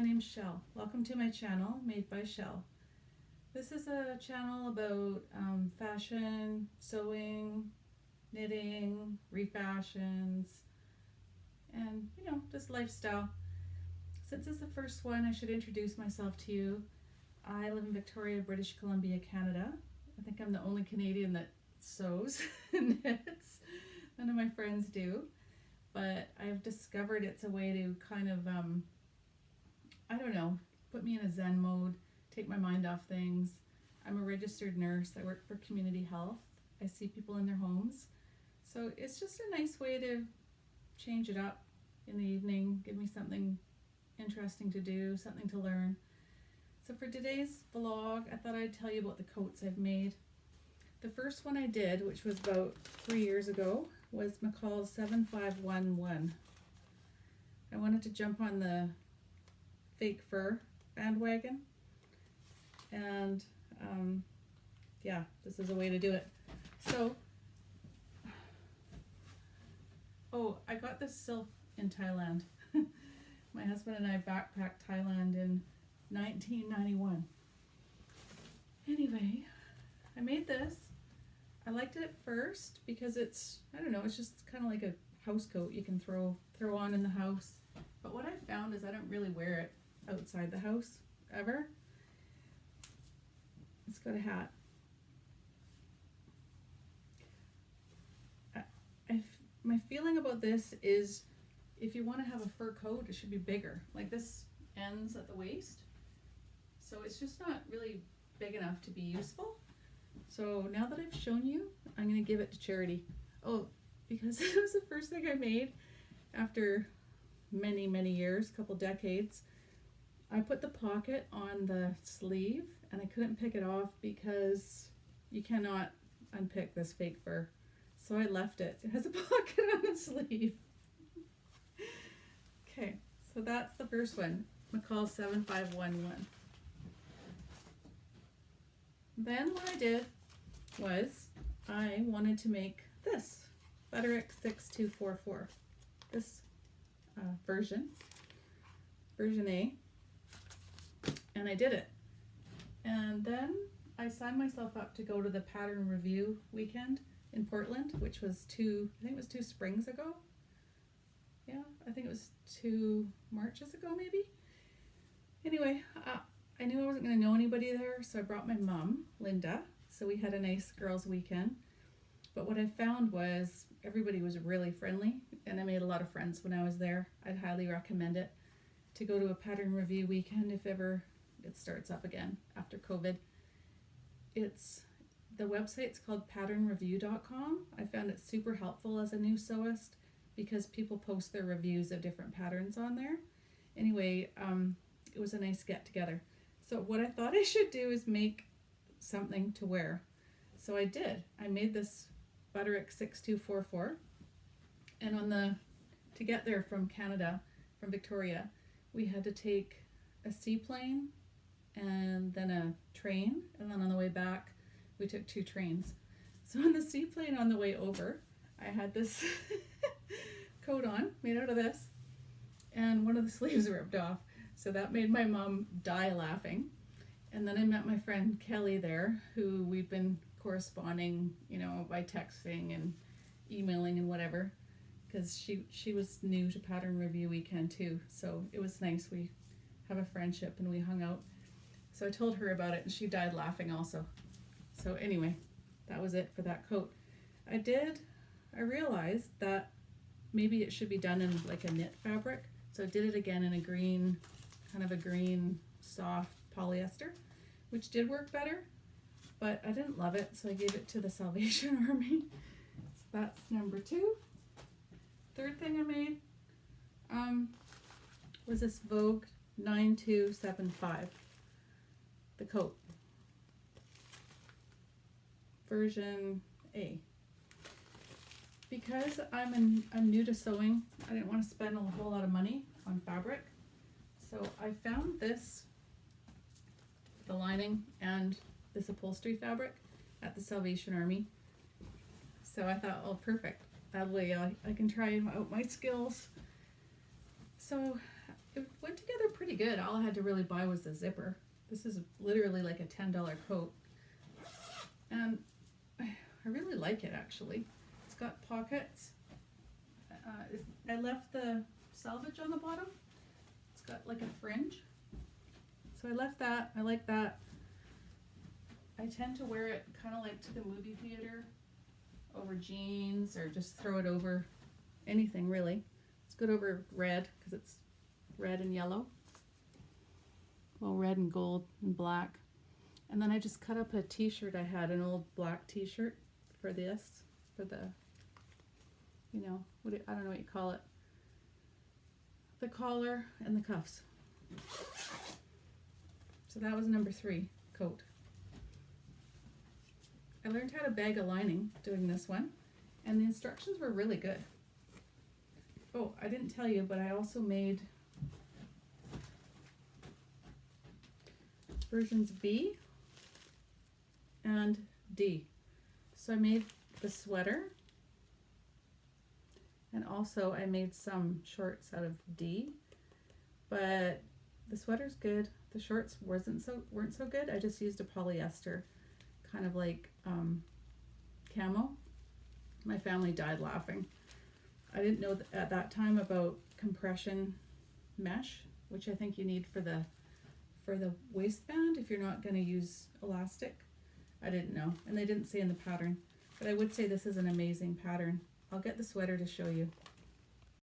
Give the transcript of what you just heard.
my name's Shell. Welcome to my channel, Made by Shell. This is a channel about fashion, sewing, knitting, refashions, and just lifestyle. Since it's the first one, I should introduce myself to you. I live in Victoria, British Columbia, Canada. I think I'm the only Canadian that sews and knits. None of my friends do. But I've discovered it's a way to kind of, put me in a Zen mode, take my mind off things. I'm a registered nurse. I work for community health. I see people in their homes. So it's just a nice way to change it up in the evening, give me something interesting to do, something to learn. So for today's vlog, I thought I'd tell you about the coats I've made. The first one I did, which was about 3 years ago, was McCalls 7511. I wanted to jump on the fake fur bandwagon, and this is a way to do it. So, I got this silk in Thailand. My husband and I backpacked Thailand in 1991. Anyway, I made this. I liked it at first because it's just kind of like a house coat you can throw on in the house. But what I found is I don't really wear it outside the house ever. It's got a hat. My feeling about this is if you want to have a fur coat, it should be bigger. Like this ends at the waist. So it's just not really big enough to be useful. So now that I've shown you, I'm going to give it to charity. Because it was the first thing I made after many, many years, couple decades. I put the pocket on the sleeve and I couldn't pick it off because you cannot unpick this fake fur. So I left it. It has a pocket on the sleeve. Okay, so that's the first one, McCalls 7511. Then what I did was I wanted to make this Butterick 6244, this version A, and I did it. And then I signed myself up to go to the pattern review weekend in Portland, which was two springs ago. Yeah, I think it was 2 Marches ago maybe. Anyway, I knew I wasn't going to know anybody there, so I brought my mom, Linda. So we had a nice girls' weekend. But what I found was everybody was really friendly, and I made a lot of friends when I was there. I'd highly recommend it to go to a pattern review weekend if ever it starts up again after COVID. The website's called patternreview.com. I found it super helpful as a new sewist because people post their reviews of different patterns on there. Anyway, it was a nice get together. So what I thought I should do is make something to wear. So I did. I made this Butterick 6244, and to get there from Canada, from Victoria, we had to take a seaplane and then a train, and then on the way back we took 2 trains. So on the seaplane on the way over, I had this coat on made out of this, and one of the sleeves ripped off. So that made my mom die laughing. And then I met my friend Kelly there, who we've been corresponding, by texting and emailing and whatever, because she was new to Pattern Review Weekend too. So it was nice. We have a friendship and we hung out. So I told her about it and she died laughing also. So anyway, that was it for that coat. I realized that maybe it should be done in like a knit fabric. So I did it again in a green, kind of a green soft polyester, which did work better, but I didn't love it, so I gave it to the Salvation Army. So that's number 2. Third thing I made was this Vogue 9275, the coat, version A. Because I'm new to sewing, I didn't want to spend a whole lot of money on fabric. So I found this, the lining and this upholstery fabric at the Salvation Army. So I thought, oh, perfect. That way I can try out my skills. So it went together pretty good. All I had to really buy was the zipper. This is literally like a $10 coat. And I really like it, actually. It's got pockets. I left the selvage on the bottom. It's got like a fringe. So I left that. I like that. I tend to wear it kind of like to the movie theater over jeans, or just throw it over anything really. It's good over red because it's red and yellow. Well, red and gold and black. And then I just cut up a t-shirt I had, an old black t-shirt for this, for the, you know, I don't know what you call it. The collar and the cuffs. So that was number 3 coat. I learned how to bag a lining doing this one, and the instructions were really good. Oh, I didn't tell you, but I also made versions B and D. So I made the sweater, and also I made some shorts out of D, but the sweater's good. The shorts weren't so good. I just used a polyester, kind of like camo. My family died laughing. I didn't know at that time about compression mesh, which I think you need for the waistband if you're not going to use elastic. I didn't know, and they didn't say in the pattern, but I would say this is an amazing pattern. I'll get the sweater to show you.